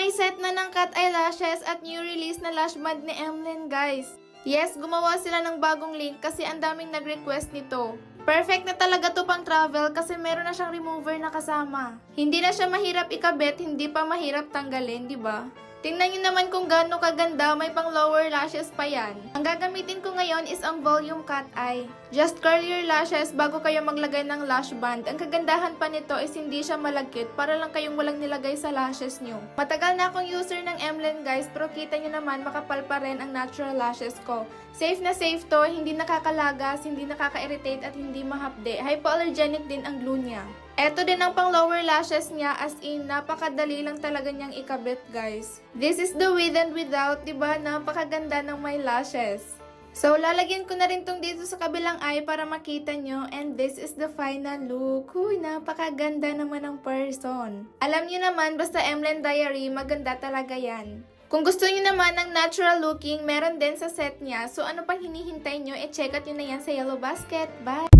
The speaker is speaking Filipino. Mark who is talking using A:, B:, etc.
A: may set na ng cat eyelashes at new release na lash band ni Emlyn, guys. Yes, gumawa sila ng bagong link kasi ang daming nag-request nito. Perfect na talaga to pang travel kasi meron na siyang remover na kasama. Hindi na siya mahirap ikabit, hindi pa mahirap tanggalin, di ba? Tingnan nyo naman kung gaano kaganda, may pang lower lashes pa yan. Ang gagamitin ko ngayon is ang volume cat eye. Just curl your lashes bago kayo maglagay ng lash band. Ang kagandahan pa nito is hindi siya malagkit para lang kayong walang nilagay sa lashes nyo. Matagal na akong user ng Emlyn, guys, pero kita nyo naman makapal pa rin ang natural lashes ko. Safe na safe to, hindi nakakalagas, hindi nakaka-irritate at hindi mahapde. Hypoallergenic din ang glue niya. Eto din ang pang lower lashes niya, as in napakadali lang talaga niyang ikabit, guys. This is the with and without, diba? Napakaganda ng my lashes. So, lalagyan ko na rin tong dito sa kabilang eye para makita nyo. And this is the final look. Uy, napakaganda naman ng person. Alam nyo naman, basta Emlyn Diary, maganda talaga yan. Kung gusto niyo naman ng natural looking, meron din sa set niya. So, ano pang hinihintay nyo? E-check out nyo na yan sa Yellow Basket. Bye!